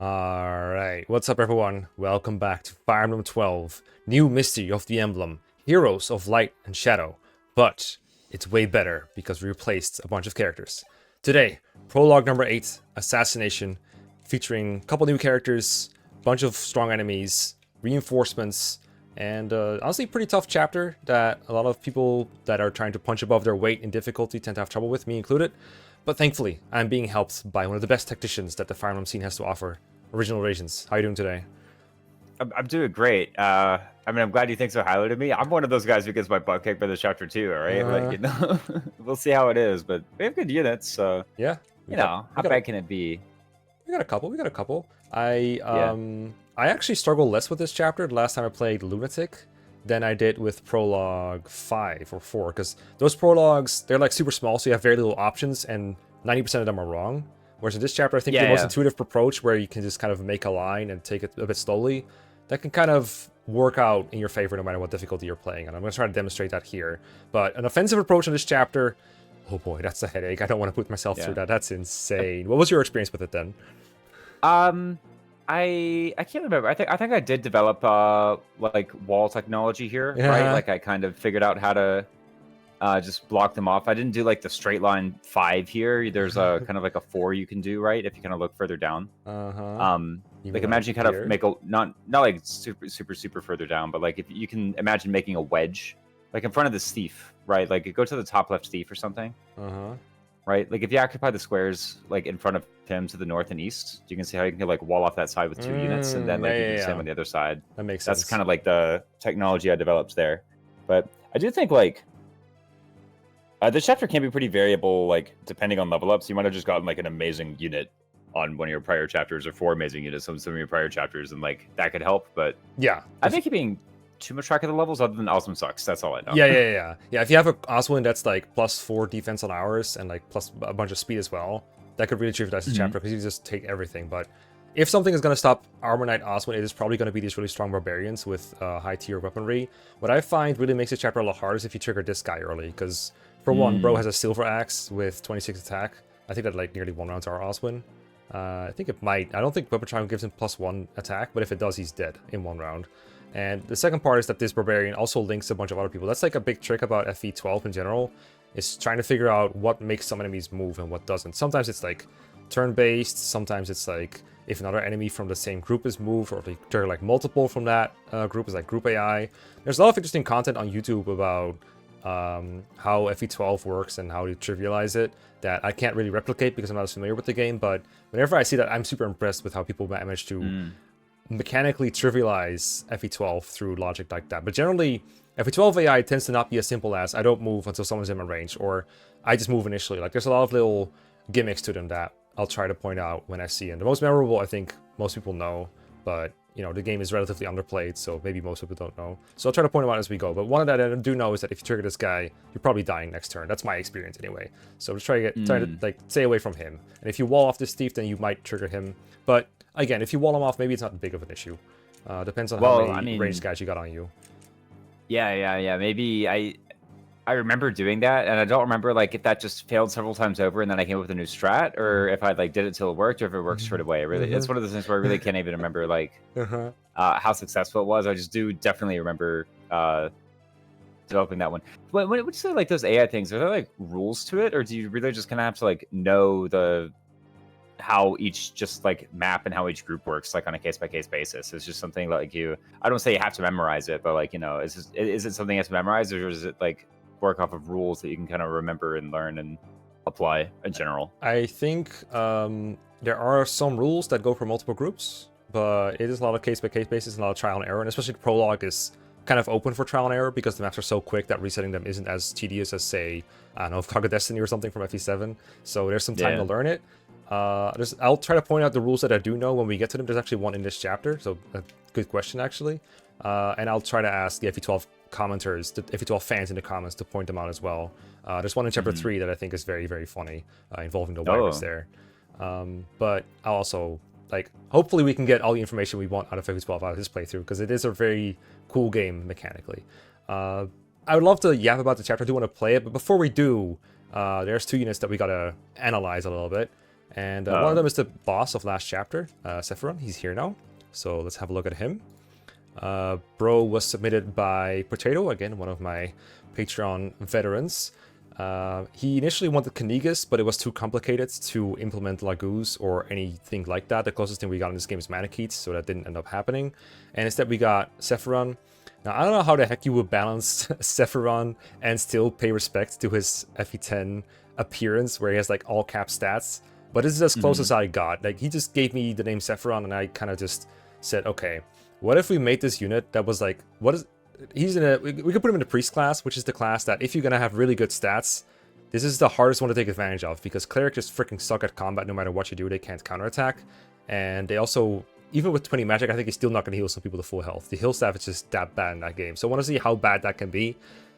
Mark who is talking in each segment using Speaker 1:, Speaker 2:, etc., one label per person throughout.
Speaker 1: Alright, what's up everyone? Welcome back to Fire Emblem 12, new Misty of the Emblem, Heroes of Light and Shadow. But it's way better because we replaced a bunch of characters. Today, Prologue number 8, Assassination, featuring a couple new characters, bunch of strong enemies, reinforcements, and honestly pretty tough chapter that a lot of people that are trying to punch above their weight in difficulty tend to have trouble with, me included. But thankfully, I'm being helped by one of the best tacticians that the Fire Emblem scene has to offer, Original Rations. How are you doing today?
Speaker 2: I'm doing great. I'm glad you think so highly of me. I'm one of those guys who gets my butt kicked by the chapter too, all right? We'll see how it is, but we have good units, so
Speaker 1: Yeah.
Speaker 2: how bad can it be?
Speaker 1: We got a couple. I actually struggled less with this chapter the last time I played Lunatic than I did with Prologue 5 or 4, because those prologues, they're like super small, so you have very little options, and 90% of them are wrong. Whereas in this chapter, I think the most intuitive approach, where you can just kind of make a line and take it a bit slowly, that can kind of work out in your favor no matter what difficulty you're playing. And I'm going to try to demonstrate that here. But an offensive approach in this chapter, oh boy, that's a headache. I don't want to put myself through that. That's insane. What was your experience with it then?
Speaker 2: I can't remember. I think I did develop like wall technology here, right? Like I kind of figured out how to just block them off. I didn't do like the straight line 5 here. There's a kind of like a 4 you can do, right? If you kind of look further down. Like imagine you kind of make a not like super further down, but like if you can imagine making a wedge, like in front of this thief, right? Like go to the top left thief or something. Right? Like if you occupy the squares like in front of him to the north and east, you can see how you can like wall off that side with 2 units, and then like you can stand on the other side.
Speaker 1: That makes sense.
Speaker 2: That's kind of like the technology I developed there. But I do think like this chapter can be pretty variable, like depending on level ups. You might have just gotten like an amazing unit on one of your prior chapters, or 4 amazing units on some of your prior chapters, and like that could help. But
Speaker 1: yeah,
Speaker 2: I think keeping too much track of the levels, other than Oswin sucks. That's all I know.
Speaker 1: Yeah. If you have a Oswin that's like +4 defense on hours and like plus a bunch of speed as well, that could really trivialize the chapter because you just take everything. But if something is going to stop Armor Knight Oswin, it is probably going to be these really strong barbarians with high tier weaponry. What I find really makes this chapter a lot harder is if you trigger this guy early, because for one, bro has a silver axe with 26 attack. I think that like nearly 1 round to our Oswin. I think it might. I don't think Weapon Triumph gives him +1 attack, but if it does, he's dead in 1 round. And the second part is that this barbarian also links a bunch of other people. That's like a big trick about FE12 in general, is trying to figure out what makes some enemies move and what doesn't. Sometimes it's like turn-based, sometimes it's like if another enemy from the same group is moved, or if there are like multiple from that group, is like group AI. There's a lot of interesting content on YouTube about how FE12 works and how to trivialize it that I can't really replicate because I'm not as familiar with the game, but whenever I see that, I'm super impressed with how people manage to mechanically trivialize FE12 through logic like that. But generally, FE12 AI tends to not be as simple as I don't move until someone's in my range, or I just move initially. Like there's a lot of little gimmicks to them that I'll try to point out when I see them. The most memorable, I think most people know, but you know, the game is relatively underplayed, so maybe most people don't know. So I'll try to point them out as we go. But one of that I do know is that if you trigger this guy, you're probably dying next turn. That's my experience anyway. So just try to like stay away from him. And if you wall off this thief, then you might trigger him. But again, if you wall him off, maybe it's not big of an issue. Depends on how many ranged guys you got on you.
Speaker 2: Yeah. Maybe I remember doing that, and I don't remember like if that just failed several times over, and then I came up with a new strat, or if I like did it till it worked, or if it worked straight away. It's one of those things where I really can't even remember like how successful it was. I just do definitely remember developing that one. When would you say like those AI things? Are there like rules to it, or do you really just kind of have to like know how each just like map and how each group works like on a case-by-case basis? It's just something like I don't say you have to memorize it, but like, you know, is it something you have to memorize, or is it like work off of rules that you can kind of remember and learn and apply in general?
Speaker 1: I think there are some rules that go for multiple groups, but it is a lot of case-by-case basis and a lot of trial and error, and especially the prologue is kind of open for trial and error because the maps are so quick that resetting them isn't as tedious as, say, I don't know, Fog of Destiny or something from FE7. So there's some time to learn it. I'll try to point out the rules that I do know when we get to them. There's actually one in this chapter, so a good question actually. And I'll try to ask the FE12 commenters, the FE12 fans in the comments, to point them out as well. There's one in chapter 3 that I think is very, very funny, involving the virus there. But I'll also, like, hopefully we can get all the information we want out of FE12 out of this playthrough, because it is a very cool game mechanically. I would love to yap about the chapter. I do want to play it, but before we do, there's 2 units that we gotta analyze a little bit. And one of them is the boss of last chapter, Sephiran. He's here now. So let's have a look at him. Bro was submitted by Potato, again, one of my Patreon veterans. He initially wanted Knigas, but it was too complicated to implement Laguz or anything like that. The closest thing we got in this game is Manicheats, so that didn't end up happening. And instead we got Sephiran. Now, I don't know how the heck you would balance Sephiran and still pay respect to his FE10 appearance, where he has like all cap stats. But this is as close as I got. Like, he just gave me the name Sephiran, and I kind of just said, okay, what if we made this unit that was like, what is... He's in a... We could put him in the priest class, which is the class that if you're gonna have really good stats, this is the hardest one to take advantage of, because cleric just freaking suck at combat no matter what you do. They can't counterattack, and they also, even with 20 magic, I think he's still not gonna heal some people to full health. The heal staff is just that bad in that game, so I want to see how bad that can be.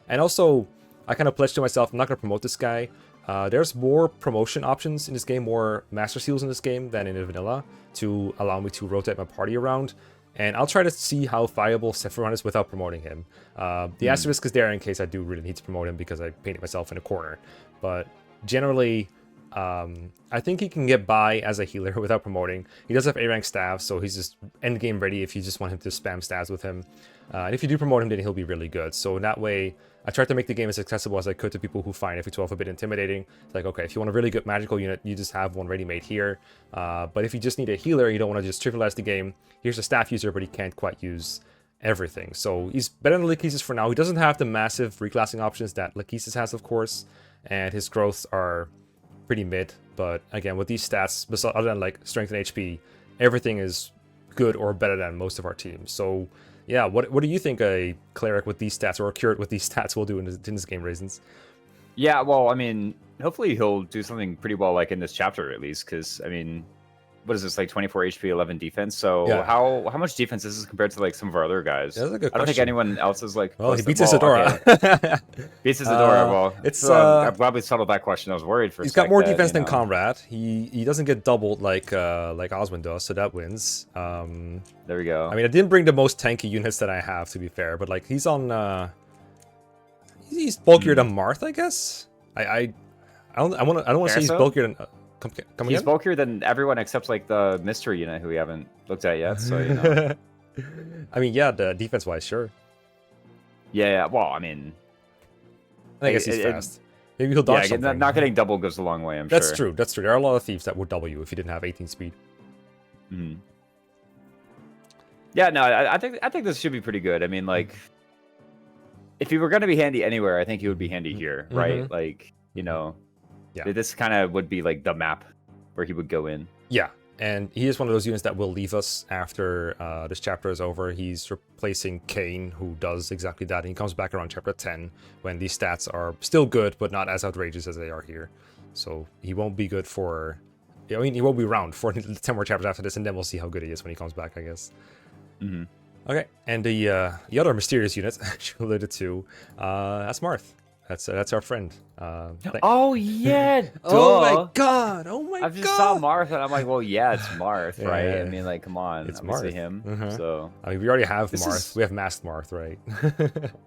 Speaker 1: And also, I kind of pledged to myself, I'm not gonna promote this guy. There's more promotion options in this game, more master seals in this game than in the vanilla, to allow me to rotate my party around. And I'll try to see how viable Sephiran is without promoting him. The asterisk is there in case I do really need to promote him because I painted myself in a corner. But generally, I think he can get by as a healer without promoting. He does have A-rank staff, so he's just endgame ready if you just want him to spam stats with him. And if you do promote him, then he'll be really good. So in that way, I tried to make the game as accessible as I could to people who find FE12 a bit intimidating. It's like, okay, if you want a really good magical unit, you just have one ready-made here. But if you just need a healer, you don't want to just trivialize the game, here's a staff user, but he can't quite use everything. So he's better than Lachesis for now. He doesn't have the massive reclassing options that Lachesis has, of course, and his growths are pretty mid. But again, with these stats, other than like strength and HP, everything is good or better than most of our teams. So yeah, what do you think a cleric with these stats or a curate with these stats will do in this game, Raisins?
Speaker 2: Yeah, well, I mean, hopefully he'll do something pretty well, like in this chapter at least, because I mean, what is this, like 24 HP, 11 defense? So
Speaker 1: yeah.
Speaker 2: how much defense is this compared to like some of our other guys?
Speaker 1: Yeah, that's a good
Speaker 2: I don't think anyone else is like.
Speaker 1: Well, he beats Isadora.
Speaker 2: Okay. Beats Isadora. Well,
Speaker 1: it's
Speaker 2: I'm glad we settled that question. I was worried for.
Speaker 1: He's got more defense than Conrad. He doesn't get doubled like Oswin does, so that wins.
Speaker 2: There we go.
Speaker 1: I mean, I didn't bring the most tanky units that I have, to be fair, but like he's on. He's bulkier than Marth, I guess. I don't want to say he's bulkier than.
Speaker 2: He's bulkier than everyone except like the mystery unit who we haven't looked at yet. So you know.
Speaker 1: I mean, yeah, the defense-wise, sure.
Speaker 2: Yeah. Well, I mean,
Speaker 1: I guess he's fast. Maybe he'll dodge something.
Speaker 2: Not getting double goes a long way. I'm
Speaker 1: That's
Speaker 2: sure.
Speaker 1: true. That's true. There are a lot of thieves that would double you if you didn't have 18 speed.
Speaker 2: Yeah. No, I think this should be pretty good. I mean, like, if he were going to be handy anywhere, I think he would be handy here, right? Like, you know. Yeah. This kind of would be like the map where he would go in.
Speaker 1: Yeah, and he is one of those units that will leave us after this chapter is over. He's replacing Kane, who does exactly that. And he comes back around chapter 10 when these stats are still good, but not as outrageous as they are here. So he won't be good for... I mean, he won't be around for 10 more chapters after this, and then we'll see how good he is when he comes back, I guess. Okay, and the other mysterious unit you alluded to, that's Marth. That's our friend.
Speaker 2: Oh yeah!
Speaker 1: Oh my god! Oh my god!
Speaker 2: I just saw Marth and I'm like, well, yeah, it's Marth, right?
Speaker 1: Yeah.
Speaker 2: I mean, like, come on,
Speaker 1: it's
Speaker 2: obviously
Speaker 1: Marth.
Speaker 2: Him. So
Speaker 1: I mean, we already have Marth. We have masked Marth, right?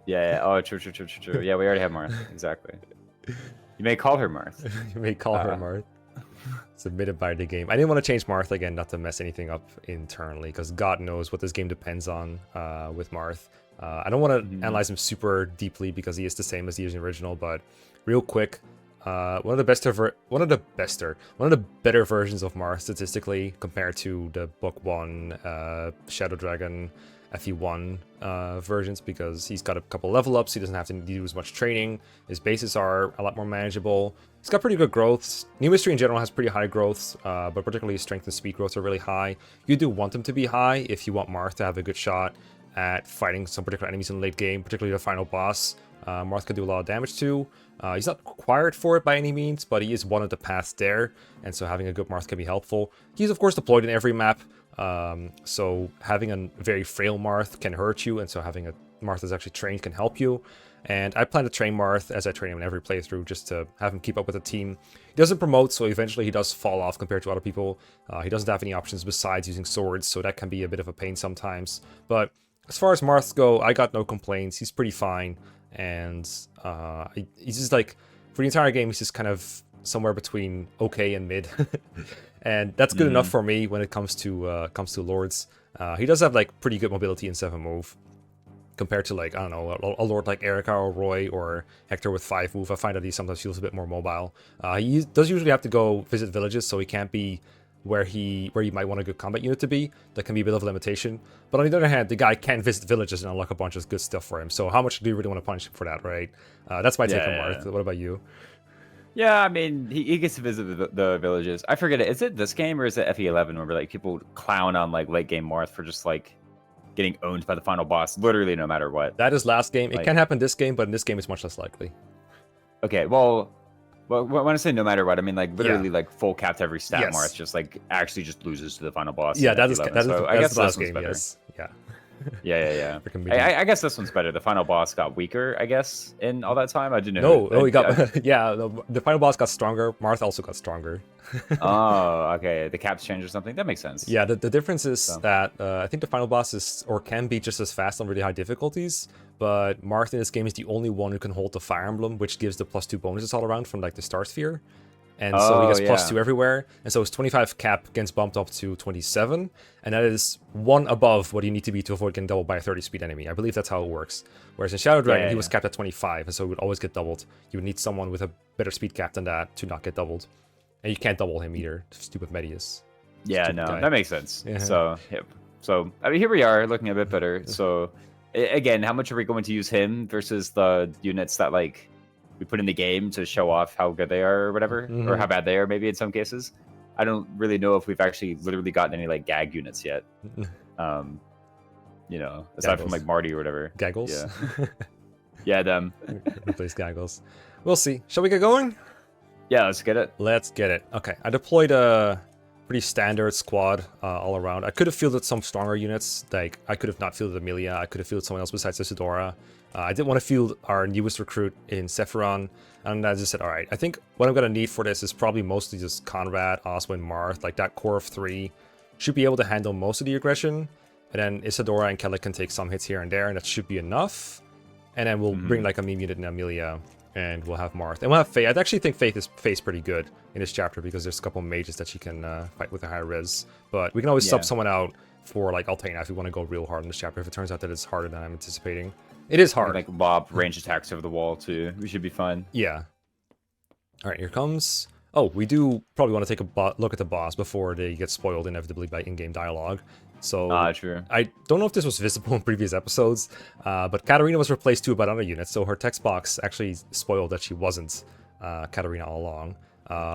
Speaker 2: Yeah. Oh, true. Yeah, we already have Marth. Exactly. You may call her Marth.
Speaker 1: You may call her Marth. Submitted by the game. I didn't want to change Marth again, not to mess anything up internally, because God knows what this game depends on with Marth. I don't want to analyze him super deeply because he is the same as the original, but real quick, one of the better versions of Marth statistically compared to the Book 1 Shadow Dragon FE1 versions, because he's got a couple level ups, he doesn't have to do as much training, his bases are a lot more manageable, he's got pretty good growths. New Mystery in general has pretty high growths, but particularly his strength and speed growths are really high. You do want them to be high if you want Marth to have a good shot at fighting some particular enemies in the late game, particularly the final boss. Marth can do a lot of damage too. He's not required for it by any means, but he is one of the paths there, and so having a good Marth can be helpful. He's of course deployed in every map, so having a very frail Marth can hurt you, and so having a Marth that's actually trained can help you. And I plan to train Marth as I train him in every playthrough, just to have him keep up with the team. He doesn't promote, so eventually he does fall off compared to other people. He doesn't have any options besides using swords, so that can be a bit of a pain sometimes. But as far as Marths go, I got no complaints. He's pretty fine, and he's just like, for the entire game, he's just kind of somewhere between okay and mid, and that's good enough for me when it comes to lords. He does have like pretty good mobility in 7 move compared to like I don't know a lord like Erica or Roy or Hector with 5 move. I find that he sometimes feels a bit more mobile. He does usually have to go visit villages, so he can't be where you might want a good combat unit to be. That can be a bit of a limitation. But on the other hand, the guy can visit villages and unlock a bunch of good stuff for him. So how much do you really want to punish him for that, right? That's my take on Marth. What about you?
Speaker 2: Yeah, I mean, he gets to visit the villages. I forget it. Is it this game or is it FE11 where like people clown on like late game Marth for just like getting owned by the final boss, literally no matter what?
Speaker 1: That is last game. It can happen this game, but in this game it's much less likely.
Speaker 2: Okay, well, when I say no matter what, I mean like literally like full capped every stat. Marth just like actually just loses to the final boss.
Speaker 1: Yeah, that is
Speaker 2: so I guess the last game. Yes.
Speaker 1: Yeah.
Speaker 2: Yeah. I guess this one's better. The final boss got weaker, I guess, in all that time. I didn't know.
Speaker 1: No, he got the final boss got stronger. Marth also got stronger.
Speaker 2: Oh, okay. The caps changed or something. That makes sense.
Speaker 1: Yeah, the difference is that I think the final boss is or can be just as fast on really high difficulties. But Marth in this game is the only one who can hold the Fire Emblem, which gives the +2 bonuses all around from like the Star Sphere. And so he gets +2 everywhere. And so his 25 cap gets bumped up to 27. And that is 1 above what you need to be to avoid getting doubled by a 30 speed enemy. I believe that's how it works. Whereas in Shadow Dragon, he was capped at 25. And so he would always get doubled. You would need someone with a better speed cap than that to not get doubled. And you can't double him either. Stupid Medius.
Speaker 2: Yeah, no, that makes sense. Yeah. So I mean, here we are looking a bit better. So again, how much are we going to use him versus the units that like we put in the game to show off how good they are or whatever, or how bad they are maybe in some cases? I don't really know if we've actually literally gotten any like gag units yet. You know, aside from like Marty or whatever.
Speaker 1: Gaggles?
Speaker 2: Yeah. Yeah, them.
Speaker 1: Replace Gaggles. We'll see. Shall we get going?
Speaker 2: Yeah, let's get it.
Speaker 1: Let's get it. Okay, I deployed a pretty standard squad all around. I could have fielded some stronger units. Like, I could have not fielded Amelia. I could have fielded someone else besides Isadora. I didn't want to field our newest recruit in Sephiran. And I just said, all right, I think what I'm going to need for this is probably mostly just Conrad, Oswin, Marth. Like, that core of 3 should be able to handle most of the aggression. And then Isadora and Kelik can take some hits here and there, and that should be enough. And then we'll bring like a meme unit in Amelia, and we'll have Marth. And we'll have Faye. I actually think Faye's pretty good in this chapter because there's a couple mages that she can fight with a higher res. But we can always sub someone out for like Altena if we want to go real hard in this chapter. If it turns out that it's harder than I'm anticipating. It is hard.
Speaker 2: Like lob range attacks over the wall too. We should be fine.
Speaker 1: Yeah. All right, here comes... Oh, we do probably want to take a look at the boss before they get spoiled inevitably by in-game dialogue. So
Speaker 2: true.
Speaker 1: I don't know if this was visible in previous episodes, but Katarina was replaced too by another unit, so her text box actually spoiled that she wasn't Katarina all along.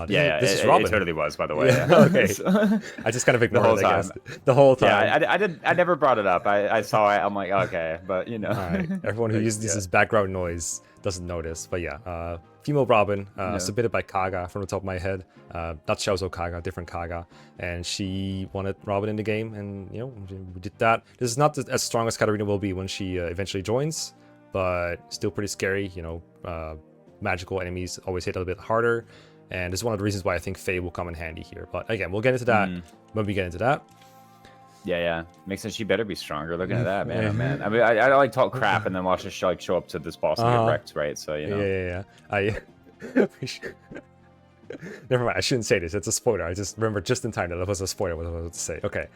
Speaker 1: This is Robin.
Speaker 2: It totally was, by the way.
Speaker 1: Yeah. Okay. I just kind of ignored it, I guess. The whole time.
Speaker 2: Yeah, I never brought it up. I saw it. I'm like, okay, but you know.
Speaker 1: All right. Everyone who uses this as background noise doesn't notice, but yeah. Female Robin, submitted by Kaga from the top of my head. Not Shaozo Kaga, different Kaga. And she wanted Robin in the game, and you know, we did that. This is not as strong as Katarina will be when she eventually joins, but still pretty scary. You know, magical enemies always hit a little bit harder. And this is one of the reasons why I think Faye will come in handy here. But again, we'll get into that when we get into that.
Speaker 2: Yeah. Makes sense. She better be stronger. Looking at that, man. Oh, man. I mean, I like talk crap and then watch her like show up to this boss and get wrecked, right? So you know.
Speaker 1: Yeah. Never mind. I shouldn't say this. It's a spoiler. I just remember just in time that it was a spoiler. What I was about to say. Okay.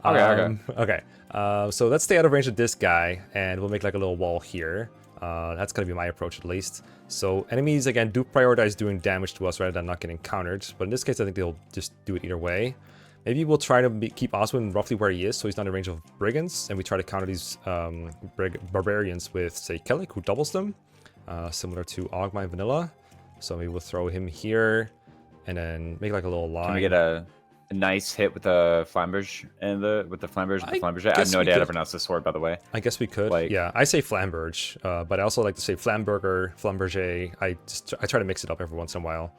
Speaker 1: Okay. So let's stay out of range of this guy, and we'll make like a little wall here. That's gonna be my approach at least. So enemies again do prioritize doing damage to us rather than not getting countered. But in this case, I think they'll just do it either way. Maybe we'll try to keep Oswin roughly where he is, so he's not in range of brigands, and we try to counter these barbarians with, say, Kelik, who doubles them, similar to Ogma and Vanilla. So maybe we'll throw him here, and then make like a little line.
Speaker 2: Can we get a nice hit with the flamberge and with the flamberge? I have no idea how to pronounce this word, by the way.
Speaker 1: I guess we could. Like, yeah, I say flamberge, but I also like to say flamberger, flamberge. I try to mix it up every once in a while.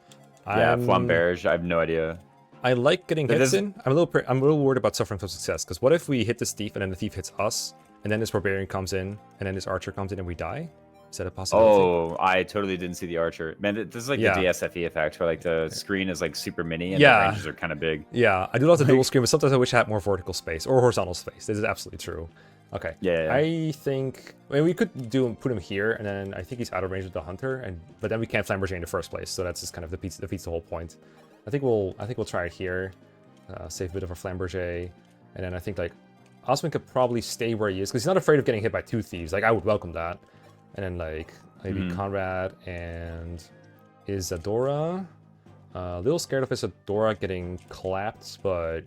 Speaker 2: Yeah, flamberge. I have no idea.
Speaker 1: I like getting hits in. I'm a little worried about suffering from success, because what if we hit this thief and then the thief hits us, and then this barbarian comes in, and then this archer comes in and we die? Is that a possibility?
Speaker 2: Oh, I totally didn't see the archer. Man, this is like the DSFE effect, where like the screen is like super mini and the ranges are kind of big.
Speaker 1: Yeah, I do love the dual screen, but sometimes I wish I had more vertical space or horizontal space. This is absolutely true. Okay.
Speaker 2: Yeah.
Speaker 1: I think we could put him here, and then I think he's out of range of the hunter, but then we can't Flamberger in the first place, so that's just kind of defeats the whole point. I think we'll try it here, save a bit of our Flamberger, and then I think like Oswin could probably stay where he is because he's not afraid of getting hit by 2 thieves. Like I would welcome that, and then like maybe Conrad and Isadora. A little scared of Isadora getting clapped, but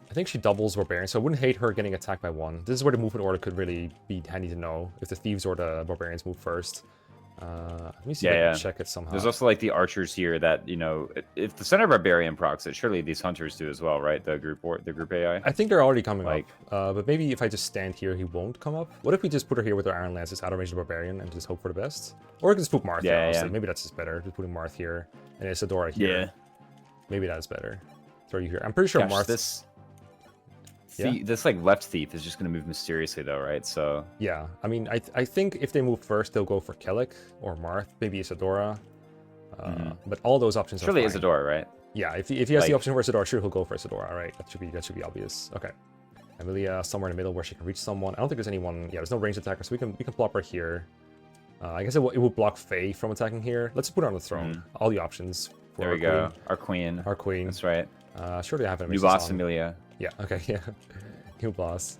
Speaker 1: I think she doubles Barbarian, so I wouldn't hate her getting attacked by 1. This is where the movement order could really be handy to know, if the Thieves or the Barbarians move first. Let me see if I can check it somehow.
Speaker 2: There's also like the archers here that, you know, if the Center Barbarian procs it, surely these hunters do as well, right? The group AI?
Speaker 1: I think they're already coming up, but maybe if I just stand here, he won't come up. What if we just put her here with our Iron Lances out of range of Barbarian and just hope for the best? Or we can just put Marth here, honestly. Maybe that's just better, just putting Marth here and Isadora here. Yeah. Maybe that is better. Throw you here. I'm pretty sure Marth...
Speaker 2: This like left thief is just going to move mysteriously though, right? So
Speaker 1: yeah, I mean, I think if they move first, they'll go for Kelik or Marth, maybe Isadora. But all those options
Speaker 2: surely
Speaker 1: are fine.
Speaker 2: Isadora, right?
Speaker 1: Yeah, if he has the option for Isadora, sure he'll go for Isadora. All right, that should be obvious. Okay, Amelia somewhere in the middle where she can reach someone. I don't think there's anyone. Yeah, there's no ranged attacker, so we can plop her here. I guess it will block Faye from attacking here. Let's put her on the throne. All the options. For
Speaker 2: there we go. Our queen.
Speaker 1: Our queen.
Speaker 2: That's right.
Speaker 1: Surely I have
Speaker 2: New boss Amelia.
Speaker 1: Yeah, okay, yeah. New boss.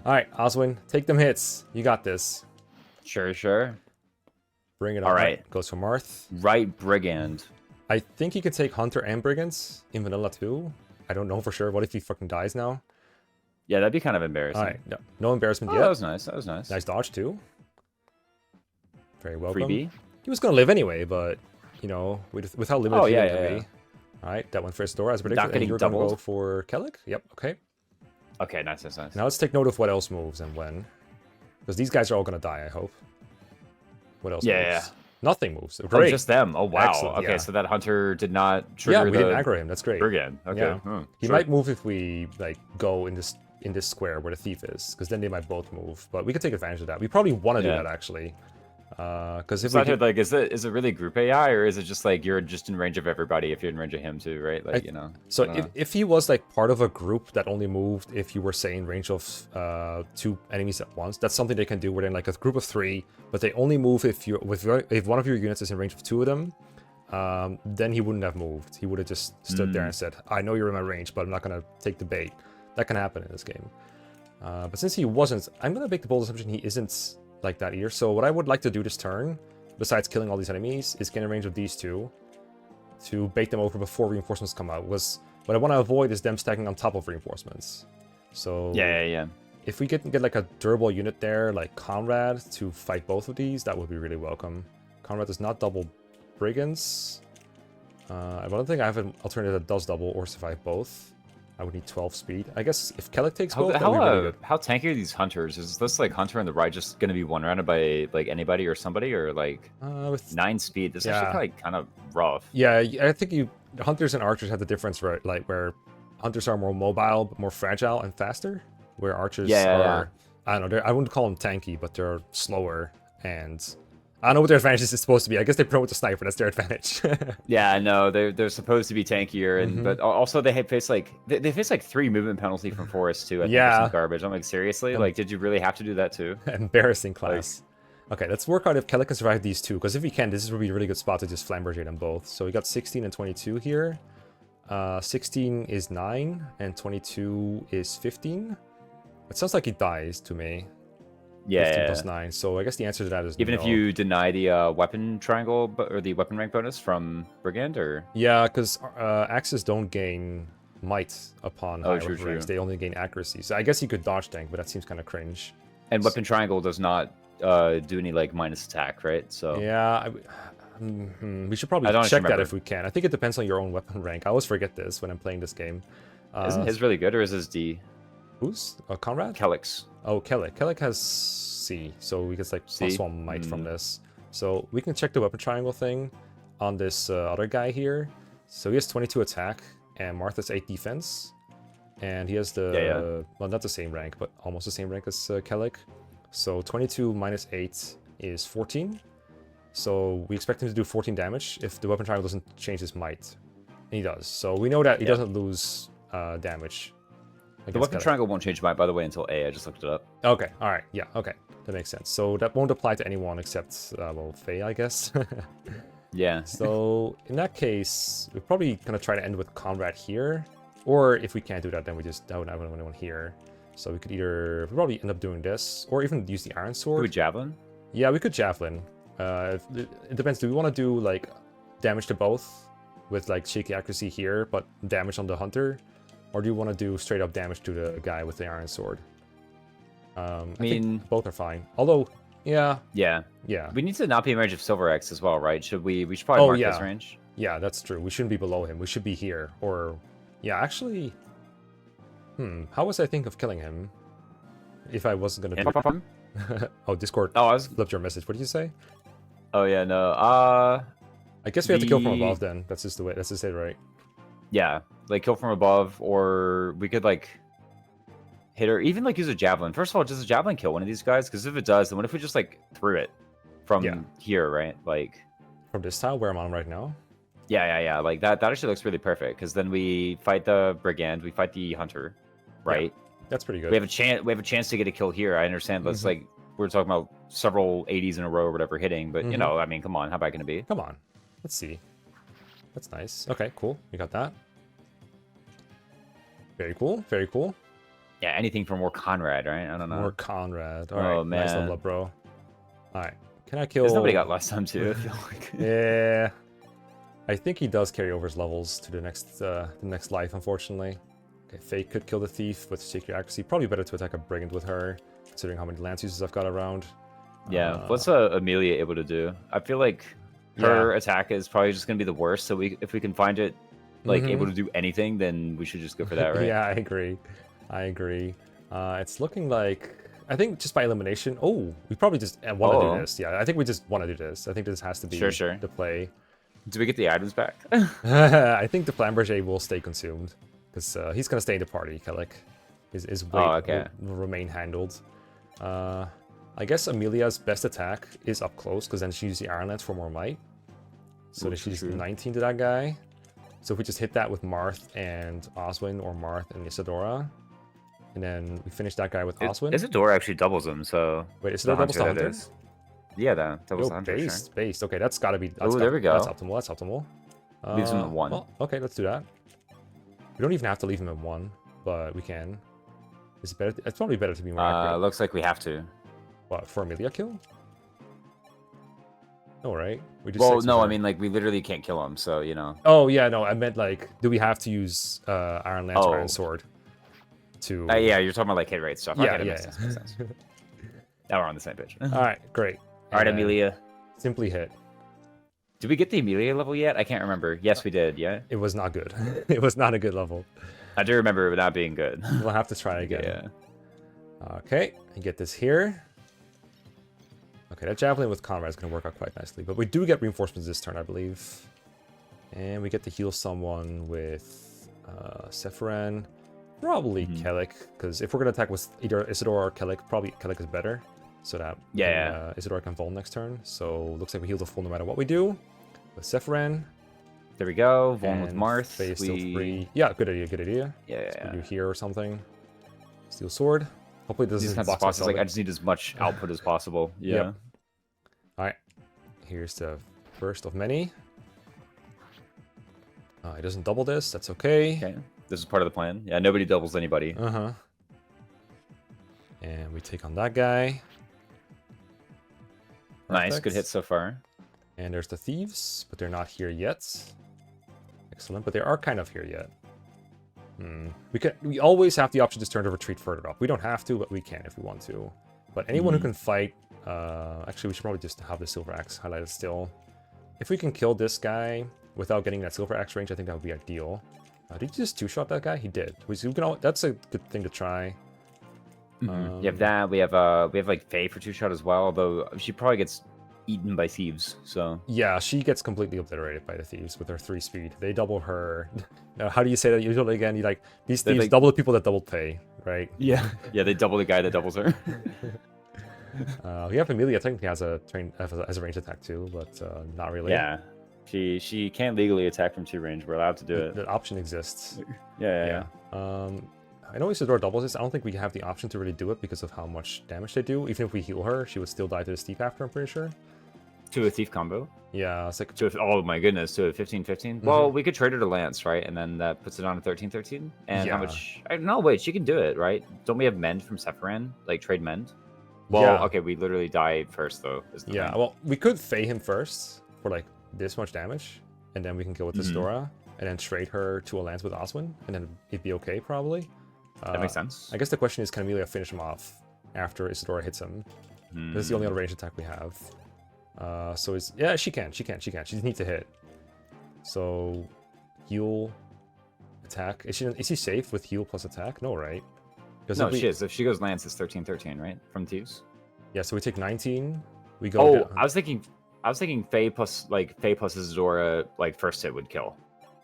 Speaker 1: Alright, Oswin, take them hits. You got this.
Speaker 2: Sure.
Speaker 1: Bring it on. Alright. Goes for Marth.
Speaker 2: Right Brigand.
Speaker 1: I think he could take Hunter and Brigands in vanilla too. I don't know for sure. What if he fucking dies now?
Speaker 2: Yeah, that'd be kind of embarrassing.
Speaker 1: Alright, no embarrassment yet.
Speaker 2: That was nice.
Speaker 1: Nice dodge too. Very welcome.
Speaker 2: Freebie.
Speaker 1: He was gonna live anyway, but, you know, with how limited he can be. Alright, that went for Isadora as predicted.
Speaker 2: Not getting
Speaker 1: you're
Speaker 2: doubled.
Speaker 1: Gonna go for Kelik? Yep, okay.
Speaker 2: Okay, nice.
Speaker 1: Now let's take note of what else moves and when. Because these guys are all going to die, I hope. What else moves?
Speaker 2: Yeah.
Speaker 1: Nothing moves. Great.
Speaker 2: Oh, just them. Oh, wow.
Speaker 1: Excellent,
Speaker 2: okay, so that hunter did not trigger
Speaker 1: Yeah, we didn't aggro him. That's great.
Speaker 2: Brigand. Okay.
Speaker 1: Yeah. He might move if we like go in this square where the thief is, because then they might both move. But we could take advantage of that. We probably want to do that, actually. Because if we
Speaker 2: like, is it really group AI, or is it just like you're just in range of everybody if you're in range of him too, right? Like, you know.
Speaker 1: So if he was like part of a group that only moved if you were say in range of 2 enemies at once, that's something they can do. Where they're like a group of 3, but they only move if one of your units is in range of 2 of them. Then he wouldn't have moved. He would have just stood there and said, "I know you're in my range, but I'm not gonna take the bait." That can happen in this game. But since he wasn't, I'm gonna make the bold assumption he isn't like that either. So what I would like to do this turn, besides killing all these enemies, is get in range of these 2 to bait them over before reinforcements come out. What I want to avoid is them stacking on top of reinforcements. So
Speaker 2: yeah.
Speaker 1: If we get like a durable unit there, like Conrad, to fight both of these, that would be really welcome. Conrad does not double Brigands. I don't think I have an alternative that does double or survive both. I would need 12 speed. I guess if Kelik takes both, that would be really good.
Speaker 2: How tanky are these hunters? Is this like hunter on the right just going to be one-rounded by like anybody or somebody, or like with 9 speed? This is actually kind of rough.
Speaker 1: Yeah, I think hunters and archers have the difference, right? Like where hunters are more mobile, but more fragile and faster, where archers are, I don't know, I wouldn't call them tanky, but they're slower and I don't know what their advantage is supposed to be. I guess they promote the sniper. That's their advantage.
Speaker 2: Yeah, no, they're supposed to be tankier, and but also they face like they face like 3 movement penalty from forest too. I think some garbage. I'm like, seriously, like, did you really have to do that too?
Speaker 1: Embarrassing class. Okay, let's work out if Kelik can survive these 2, because if he can, this would be a really good spot to just Flamberger them both. So we got 16 and 22 here. 16 is 9 and 22 is 15. It sounds like he dies to me. 15 plus 9. So I guess the answer to that is
Speaker 2: even if you deny the weapon triangle or the weapon rank bonus from Brigand, or
Speaker 1: yeah, because axes don't gain might upon higher ranks. They only gain accuracy. So I guess he could dodge tank, but that seems kind of cringe.
Speaker 2: And weapon triangle does not do any like minus attack, right? So
Speaker 1: yeah, we should probably check that if we can. I think it depends on your own weapon rank. I always forget this when I'm playing this game.
Speaker 2: Isn't his really good, or is his D?
Speaker 1: Who's? Conrad?
Speaker 2: Kelik's.
Speaker 1: Oh, Kelik. Kelik has C, so we get like +1 might from this. So we can check the weapon triangle thing on this other guy here. So he has 22 attack, and Marth has 8 defense. And he has the, well, not the same rank, but almost the same rank as Kelik. So 22 minus 8 is 14. So we expect him to do 14 damage if the weapon triangle doesn't change his might. And he does. So we know that he doesn't lose damage.
Speaker 2: The weapon triangle won't change mine, by the way, until A. I just looked it up.
Speaker 1: Okay, all right, yeah, okay, that makes sense. So that won't apply to anyone except, well, Faye, I guess.
Speaker 2: Yeah.
Speaker 1: So in that case, we're probably gonna try to end with Conrad here, or if we can't do that, then we just don't have anyone here. So we could either probably end up doing this, or even use the Iron Sword.
Speaker 2: Could we javelin?
Speaker 1: Yeah, we could javelin. It depends. Do we want to do like damage to both with like shaky accuracy here, but damage on the hunter? Or do you want to do straight up damage to the guy with the iron sword? I think both are fine. Although, yeah.
Speaker 2: We need to not be in range of Silver X as well, right? We should probably mark this range.
Speaker 1: Yeah, that's true. We shouldn't be below him. We should be here. Or, yeah, actually, how was I think of killing him? If I wasn't gonna do Oh, Discord flipped your message. What did you say?
Speaker 2: Oh yeah, no.
Speaker 1: I guess we have to kill from above then. That's just the way. That's just it, right?
Speaker 2: Yeah, like kill from above, or we could like hit her, even like use a javelin. First of all, does a javelin kill one of these guys? Because if it does, then what if we just like threw it from here, right? Like
Speaker 1: from this tile where I'm on right now.
Speaker 2: Yeah. Like that actually looks really perfect because then we fight the brigand, we fight the hunter, right?
Speaker 1: Yeah, that's pretty good.
Speaker 2: We have a chance to get a kill here. I understand. Let's like we're talking about several 80s in a row or whatever hitting, but you know, I mean, come on, how bad can it be?
Speaker 1: Come on, let's see. That's nice. Okay, cool. We got that. Very cool. Very cool.
Speaker 2: Yeah, anything for more Conrad, right? I don't know.
Speaker 1: More Conrad. All right,
Speaker 2: man.
Speaker 1: Nice level up, bro. All right, can I kill?
Speaker 2: Nobody got last time too. I feel like.
Speaker 1: Yeah, I think he does carry over his levels to the next life, unfortunately. Okay, Faye could kill the thief with secret accuracy. Probably better to attack a brigand with her, considering how many lance users I've got around.
Speaker 2: Yeah, what's Amelia able to do? I feel like her attack is probably just gonna be the worst. So if we can find it like able to do anything, then we should just go for that, right?
Speaker 1: Yeah, I agree. It's looking like, I think just by elimination. Oh, we probably just want to do this. Yeah, I think we just want to do this. I think this has to be the play.
Speaker 2: Do we get the items back?
Speaker 1: I think the Flamberger will stay consumed because he's gonna stay in the party. Kelik, his weight will remain handled. I guess Amelia's best attack is up close because then she uses the Iron Lance for more might. So then she's 19 to that guy. So if we just hit that with Marth and Oswin, or Marth and Isadora, and then we finish that guy with Oswin.
Speaker 2: Isadora actually doubles him, so...
Speaker 1: Wait, Isadora doubles the hunter?
Speaker 2: Yeah, that doubles the hunter,
Speaker 1: based. Okay, that's gotta be...
Speaker 2: there we go.
Speaker 1: That's optimal.
Speaker 2: Leaves him at 1.
Speaker 1: Well, okay, let's do that. We don't even have to leave him at 1, but we can. It's probably better to be more accurate.
Speaker 2: Looks like we have to.
Speaker 1: What, for Amelia kill? No, right? We just
Speaker 2: no, I mean, like, we literally can't kill him, so, you know.
Speaker 1: Oh, yeah, no, I meant, like, do we have to use Iron Lance or Iron Sword to...
Speaker 2: yeah, you're talking about, like, hit rate stuff.
Speaker 1: Yeah,
Speaker 2: okay, makes sense. Now we're on the same page.
Speaker 1: All right, great.
Speaker 2: All right, Amelia.
Speaker 1: Simply hit.
Speaker 2: Did we get the Amelia level yet? I can't remember. Yes, we did, yeah?
Speaker 1: It was not good. It was not a good level.
Speaker 2: I do remember it not being good.
Speaker 1: We'll have to try again.
Speaker 2: Yeah.
Speaker 1: Okay, and get this here. Okay, that javelin with Conrad is going to work out quite nicely. But we do get reinforcements this turn, I believe. And we get to heal someone with Sephiran. Probably Kelik, because if we're going to attack with either Isadora or Kelik, probably Kelik is better. So that Isadora can fall next turn. So looks like we heal the full no matter what we do. With Sephiran.
Speaker 2: There we go. Vaughn with Marth.
Speaker 1: Faye still free. Yeah, good idea.
Speaker 2: Yeah.
Speaker 1: Do here or something. Steel sword. Hopefully this isn't
Speaker 2: box like I just need as much output as possible. Yeah.
Speaker 1: Yep. All right. Here's the first of many. It doesn't double this. That's okay.
Speaker 2: Okay. This is part of the plan. Yeah, nobody doubles anybody.
Speaker 1: And we take on that guy.
Speaker 2: Perfect. Nice. Good hit so far.
Speaker 1: And there's the thieves, but they're not here yet. Excellent, but they are kind of here yet. We always have the option to turn to retreat further up. We don't have to, but we can if we want to. But anyone who can fight... actually, we should probably just have the Silver Axe highlighted still. If we can kill this guy without getting that Silver Axe range, I think that would be ideal. Did he just two-shot that guy? He did. That's a good thing to try.
Speaker 2: You have that. We have like Faye for two-shot as well, although she probably gets eaten by thieves, so... Yeah,
Speaker 1: she gets completely obliterated by the thieves with her 3 speed. They double her... how do you say that usually again? These thieves double the people that double Faye, right?
Speaker 2: Yeah. Yeah, they double the guy that doubles her.
Speaker 1: We have Amelia technically has a range attack too, but not really.
Speaker 2: Yeah. She can't legally attack from 2 range. We're allowed to do it.
Speaker 1: The option exists.
Speaker 2: Yeah.
Speaker 1: I know Isidore doubles this. I don't think we have the option to really do it because of how much damage they do. Even if we heal her, she would still die to the Steep after, I'm pretty sure.
Speaker 2: To a thief combo?
Speaker 1: Yeah, it's like...
Speaker 2: Oh my goodness, to a 15-15? Well, we could trade her to Lance, right? And then that puts it on a 13-13? And how much... No, wait, she can do it, right? Don't we have Mend from Sephiran? Like, trade Mend? Well, okay, we literally die first, though.
Speaker 1: Yeah, well, we could Fey him first for, like, this much damage. And then we can kill with Isidora. And then trade her to a Lance with Oswin. And then it'd be okay, probably.
Speaker 2: That makes sense.
Speaker 1: I guess the question is, can Amelia finish him off after Isidora hits him? This is the only other ranged attack we have. So it's... Yeah, she can. She just needs to hit. So... Heal... Attack. Is she safe with heal plus attack? No, right?
Speaker 2: No, she is. If she goes Lance, it's 13-13, right? From Thieves?
Speaker 1: Yeah, so we take 19. We go...
Speaker 2: Oh, I was thinking Faye plus Isidora, like, first hit would kill.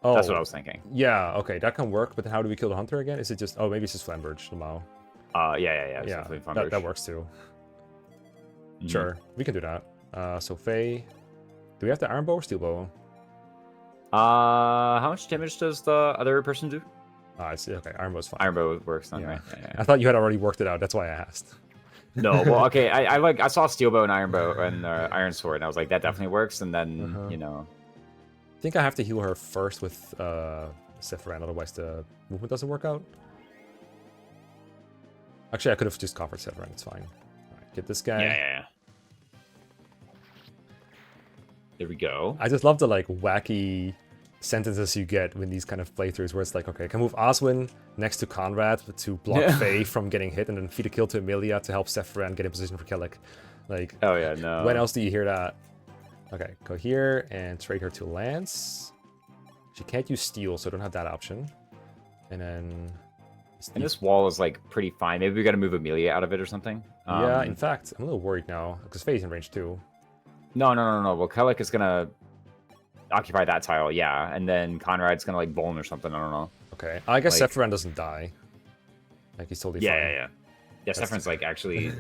Speaker 2: Oh, that's what I was thinking.
Speaker 1: Yeah, okay, that can work, but how do we kill the hunter again? Is it just... Oh, maybe it's just Flamberge, Lamau.
Speaker 2: Yeah.
Speaker 1: That works too. Sure, we can do that. So Faye... Do we have the iron bow or steel bow?
Speaker 2: How much damage does the other person do?
Speaker 1: I see. Okay, iron bow's fine.
Speaker 2: Iron bow works then, right? Yeah.
Speaker 1: I thought you had already worked it out. That's why I asked.
Speaker 2: No, well, okay. I saw steel bow and iron bow and iron sword, and I was like, that definitely works. And then you know...
Speaker 1: I think I have to heal her first with Sephiran, otherwise the movement doesn't work out. Actually, I could have just covered Sephiran, it's fine. Alright, get this guy.
Speaker 2: Yeah. There we go.
Speaker 1: I just love the, like, wacky sentences you get in these kind of playthroughs where it's like, okay, I can move Oswin next to Conrad to block Faye from getting hit, and then feed a kill to Amelia to help Sephiran get in position for Kelik. Like,
Speaker 2: oh yeah, no.
Speaker 1: When else do you hear that? Okay, go here and trade her to Lance. She can't use Steel, so I don't have that option. And then...
Speaker 2: And this wall is, like, pretty fine. Maybe we gotta move Amelia out of it or something.
Speaker 1: Yeah, in fact, I'm a little worried now, because Faye's in range too.
Speaker 2: No. Well, Kelik is gonna occupy that tile, yeah. And then Conrad's gonna, like, Bone or something, I don't know.
Speaker 1: Okay, I guess like, Sephiran doesn't die. Like, he's totally fine.
Speaker 2: Yeah, Sephiran's, like, actually...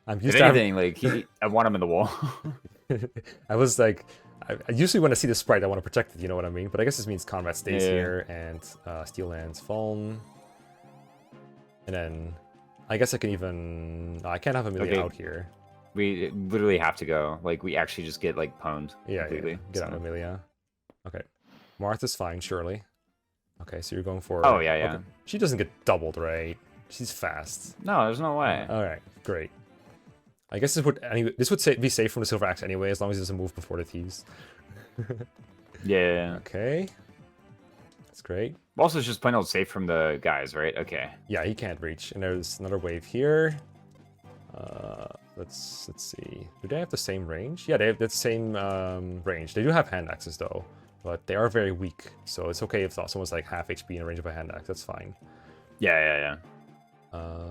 Speaker 1: I'm
Speaker 2: used to anything, like, I want him in the wall.
Speaker 1: I was like, I usually when I see the sprite, I want to protect it, you know what I mean? But I guess this means Conrad stays here, and Steel lands Fallen. And then, I guess I can even... I can't have Amelia out here.
Speaker 2: We literally have to go. Like, we actually just get, like, pwned completely.
Speaker 1: Yeah. Get out, Amelia. Okay. Marth is fine, surely. Okay, so you're going for...
Speaker 2: Oh, yeah.
Speaker 1: Okay. She doesn't get doubled, right? She's fast.
Speaker 2: No, there's no way.
Speaker 1: Alright, great. I guess this would be safe from the Silver Axe anyway, as long as it doesn't move before the Thieves.
Speaker 2: Yeah.
Speaker 1: Okay. That's great.
Speaker 2: Also, it's just plain old safe from the guys, right? Okay.
Speaker 1: Yeah, he can't reach. And there's another wave here. Let's see. Do they have the same range? Yeah, they have the same range. They do have hand axes though, but they are very weak. So it's okay if someone's like half HP in range of a hand axe. That's fine.
Speaker 2: Yeah.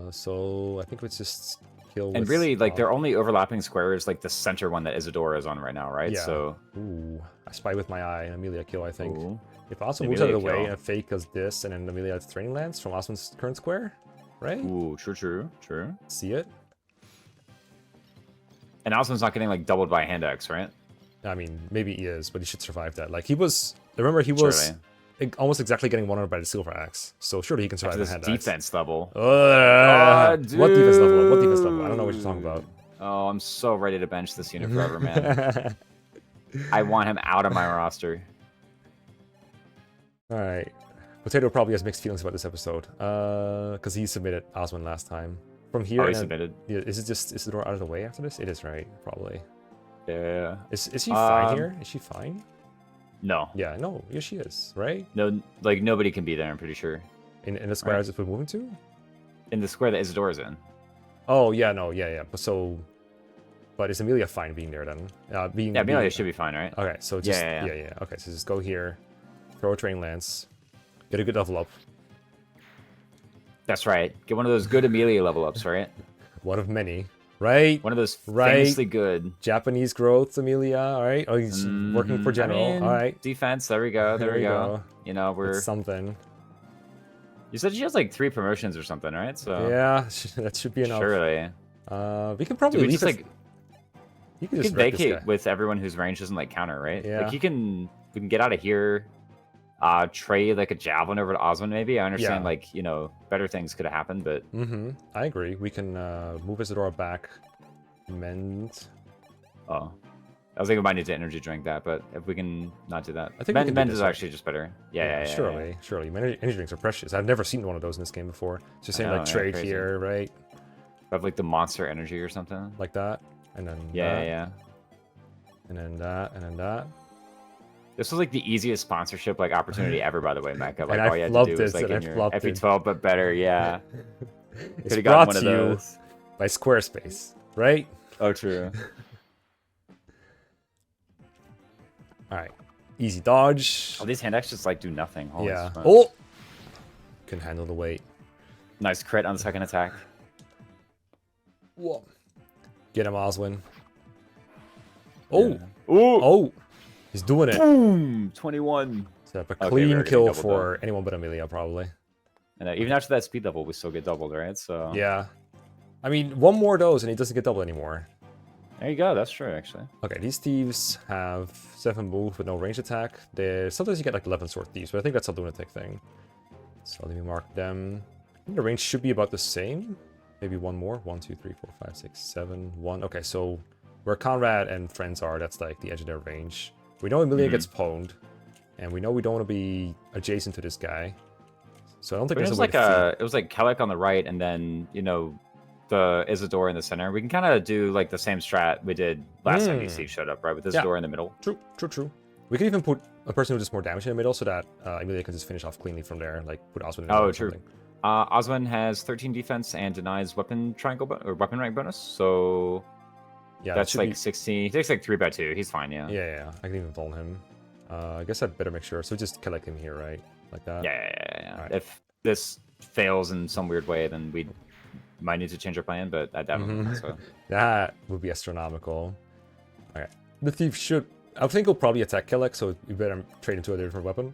Speaker 1: So I think it's just kill.
Speaker 2: And really, like, their only overlapping square is like the center one that Isadora is on right now, right?
Speaker 1: Yeah.
Speaker 2: So.
Speaker 1: Ooh, I spy with my eye and Amelia kill. I think.
Speaker 2: Ooh.
Speaker 1: If Oswin moves out of the way and Fake does this, and then Amelia has training lance from Oswin's current square, right?
Speaker 2: Ooh, true.
Speaker 1: See it?
Speaker 2: And Oswin's not getting, like, doubled by a hand axe, right?
Speaker 1: I mean, maybe he is, but he should survive that. Like, he was... Remember, he was almost exactly getting one by the silver axe, so surely he can survive the hand axe.
Speaker 2: Defense level.
Speaker 1: What defense level? What defense level? I don't know what you're talking about.
Speaker 2: Oh, I'm so ready to bench this unit forever, man. I want him out of my roster.
Speaker 1: Alright. Potato probably has mixed feelings about this episode. Because he submitted Oswin last time. From here...
Speaker 2: Oh, he submitted?
Speaker 1: Yeah, is it just... Is the door out of the way after this? It is, right? Probably.
Speaker 2: Yeah.
Speaker 1: Is she fine here? Is she fine?
Speaker 2: No.
Speaker 1: Yeah, no. Yeah, she is, right?
Speaker 2: No, like, nobody can be there, I'm pretty sure.
Speaker 1: In the square as if we're moving to?
Speaker 2: In the square that Isadora's in.
Speaker 1: Oh, yeah, no, yeah. But is Amelia fine being there then?
Speaker 2: Amelia should be fine, right?
Speaker 1: Okay, so just... Yeah. Okay, so just go here. Throw a train lance. Get a good level up.
Speaker 2: That's right. Get one of those good Amelia level ups, right?
Speaker 1: One of many. Right?
Speaker 2: One of those famously good.
Speaker 1: Japanese growth, Amelia. All right. Oh, he's working for general.
Speaker 2: I mean, all right. Defense. There we go. There we go. You know, we're...
Speaker 1: It's something.
Speaker 2: You said she has like 3 promotions or something, right? So
Speaker 1: yeah, that should be enough.
Speaker 2: Surely.
Speaker 1: We can probably leave
Speaker 2: just,
Speaker 1: it...
Speaker 2: like... You can vacate with everyone whose range doesn't like counter, right?
Speaker 1: Yeah.
Speaker 2: Like we can get out of here, trade like a javelin over to Osmond. Maybe I understand
Speaker 1: Yeah.
Speaker 2: like better things could have happened, but
Speaker 1: I agree. We can move Isadora back. Mend.
Speaker 2: oh, I was thinking we might need to energy drink that, but if we can not do that,
Speaker 1: I think we can do
Speaker 2: Mend
Speaker 1: this,
Speaker 2: is
Speaker 1: right?
Speaker 2: actually just better. Yeah.
Speaker 1: Surely. Energy drinks are precious. I've never seen one of those in this game before. It's just saying like trade
Speaker 2: crazy.
Speaker 1: here, right?
Speaker 2: Have like the monster energy or something.
Speaker 1: Like that, and then
Speaker 2: Yeah.
Speaker 1: and then that, and then that.
Speaker 2: This was like the easiest sponsorship like opportunity ever, by the way, Mecca. Like
Speaker 1: And
Speaker 2: all you
Speaker 1: I
Speaker 2: had
Speaker 1: loved
Speaker 2: to do was
Speaker 1: it,
Speaker 2: like
Speaker 1: and
Speaker 2: in
Speaker 1: I
Speaker 2: your
Speaker 1: loved it.
Speaker 2: FE12, but better. Yeah.
Speaker 1: It's
Speaker 2: Could've gotten
Speaker 1: brought
Speaker 2: one
Speaker 1: to
Speaker 2: of
Speaker 1: you
Speaker 2: those.
Speaker 1: by Squarespace, right?
Speaker 2: Oh, true.
Speaker 1: All right, easy dodge.
Speaker 2: Oh, these hand axes just like do nothing. Holy
Speaker 1: Yeah.
Speaker 2: smokes.
Speaker 1: Oh, can handle the weight.
Speaker 2: Nice crit on the second attack.
Speaker 1: Whoa. Get him, Oswin. Oh,
Speaker 2: Yeah. Ooh.
Speaker 1: oh, he's doing it.
Speaker 2: Boom. 21.
Speaker 1: Set up a
Speaker 2: Okay,
Speaker 1: clean
Speaker 2: we're getting
Speaker 1: kill
Speaker 2: doubled
Speaker 1: for anyone but Amelia, probably.
Speaker 2: And even after that speed level, we still get doubled, right? So
Speaker 1: Yeah. I mean, one more dose and he doesn't get double anymore.
Speaker 2: there you go. That's true, actually.
Speaker 1: Okay, these thieves have 7 move with no range attack. Sometimes you get like 11 sword thieves, but I think that's a lunatic thing. So let me mark them. I think the range should be about the same. Maybe one more. 1, 2, 3, 4, 5, 6, 7, 1. Okay, so where Conrad and friends are, that's like the edge of their range. We know Amelia gets pwned, and we know we don't want to be adjacent to this guy. So I don't think
Speaker 2: But it
Speaker 1: there's
Speaker 2: was
Speaker 1: a way
Speaker 2: like
Speaker 1: to feed.
Speaker 2: it was like Kelik on the right, and then the Isadora in the center. We can kind of do like the same strat we did last time BC showed up, right? With Isadora in the middle.
Speaker 1: True. We could even put a person who does more damage in the middle so that Amelia can just finish off cleanly from there, like put Oswin in the middle or
Speaker 2: True.
Speaker 1: something.
Speaker 2: Oswin has 13 defense and denies weapon triangle or weapon rank bonus, so
Speaker 1: Yeah,
Speaker 2: that's
Speaker 1: should
Speaker 2: like
Speaker 1: be...
Speaker 2: 16. He takes like 3x2. He's fine, yeah.
Speaker 1: Yeah. I can even phone him. I guess I'd better make sure. So just collect him here, right? Like that.
Speaker 2: Yeah.
Speaker 1: Right.
Speaker 2: If this fails in some weird way, then we might need to change our plan, but I doubt it. So.
Speaker 1: That would be astronomical. Okay. The thief should... I think he'll probably attack Kelik, so you better trade into a different weapon.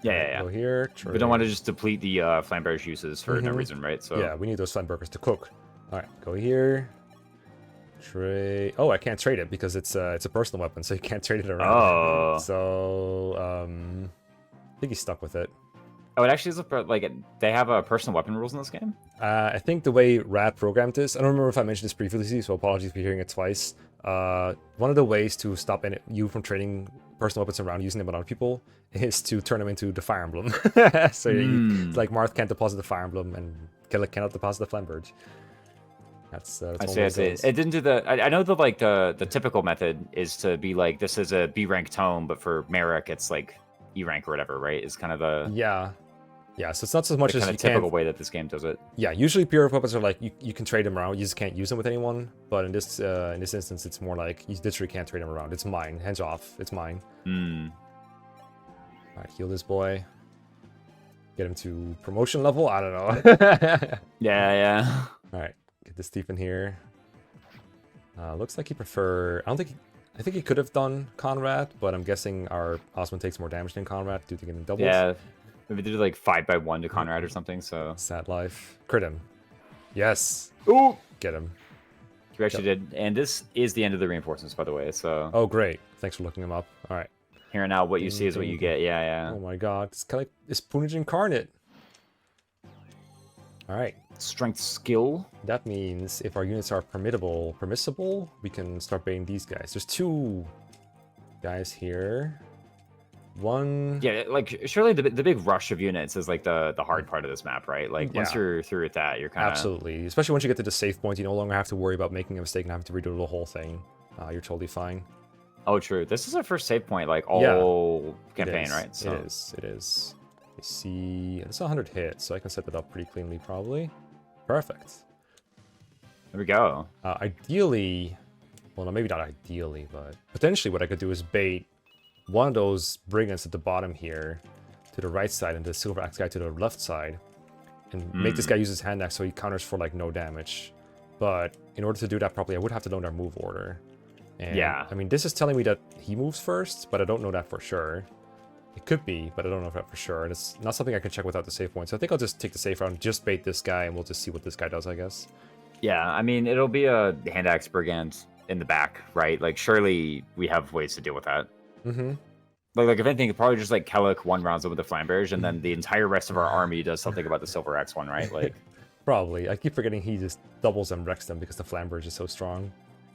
Speaker 2: Yeah.
Speaker 1: Go here.
Speaker 2: We don't want to just deplete the flame bearer's uses for no reason, right? So
Speaker 1: yeah, we need those Flatburgers to cook. All right, go here. Trade. Oh, I can't trade it because it's a personal weapon, so you can't trade it around.
Speaker 2: Oh.
Speaker 1: So I think he's stuck with it.
Speaker 2: Oh, it actually is like they have a personal weapon rules in this game.
Speaker 1: I think the way Radd programmed this, I don't remember if I mentioned this previously, so apologies for hearing it twice. One of the ways to stop you from trading personal weapons around using them on other people is to turn them into the Fire Emblem. So like Marth can't deposit the Fire Emblem and Kelik cannot deposit the Flamberge. That's
Speaker 2: I see. It didn't do the. I know the typical method is to be like this is a B rank tome, but for Merrick it's like E rank or whatever, right? Is kind of the
Speaker 1: yeah. So it's not so much as
Speaker 2: kind
Speaker 1: you
Speaker 2: of typical
Speaker 1: can't.
Speaker 2: way that this game does it.
Speaker 1: Yeah, usually pure weapons are like you can trade them around. You just can't use them with anyone. But in this instance, it's more like you literally can't trade them around. It's mine. Hands off. It's mine. All right, heal this boy. Get him to promotion level. I don't know.
Speaker 2: Yeah.
Speaker 1: All right, get this thief in here. Looks like he prefer. I think he could have done Conrad, but I'm guessing our Osmond takes more damage than Conrad due to getting doubles.
Speaker 2: Yeah. Maybe they do like 5x1 to Conrad or something. So
Speaker 1: Sad life. Crit him. Yes.
Speaker 2: ooh,
Speaker 1: Get him.
Speaker 2: we actually did, and this is the end of the reinforcements, by the way. So
Speaker 1: Oh, great. Thanks for looking him up. All right.
Speaker 2: here and now, what you see is what you get. Yeah.
Speaker 1: Oh my god. It's kind of like this Punage incarnate. All right.
Speaker 2: Strength skill.
Speaker 1: That means if our units are permissible, we can start baiting these guys. There's 2 guys here. One.
Speaker 2: Yeah, like surely the big rush of units is like the hard part of this map, right? Like once
Speaker 1: Yeah.
Speaker 2: you're through with that, you're kind of
Speaker 1: Absolutely. Especially once you get to the save point, you no longer have to worry about making a mistake and having to redo the whole thing. You're totally fine.
Speaker 2: Oh, true. This is our first save point, like all campaign, right? So
Speaker 1: It is. You see, it's 100 hits, so I can set that up pretty cleanly, probably. Perfect.
Speaker 2: there we go.
Speaker 1: Ideally, well, no, maybe not ideally, but potentially what I could do is bait one of those brigands at the bottom here to the right side and the silver axe guy to the left side and make this guy use his hand axe so he counters for like no damage. But in order to do that properly, I would have to know their move order. And,
Speaker 2: Yeah.
Speaker 1: I mean, this is telling me that he moves first, but I don't know that for sure. It could be, but I don't know that for sure. And it's not something I can check without the save point. So I think I'll just take the safe route and just bait this guy, and we'll just see what this guy does, I guess.
Speaker 2: Yeah, I mean it'll be a hand axe brigand in the back, right? Like surely we have ways to deal with that.
Speaker 1: Mm-hmm.
Speaker 2: Like if anything, probably just like Kelik one rounds it with the flamberge, and then the entire rest of our army does something about the Silver X one, right? Like
Speaker 1: Probably. I keep forgetting he just doubles and wrecks them because the flamberge is so strong.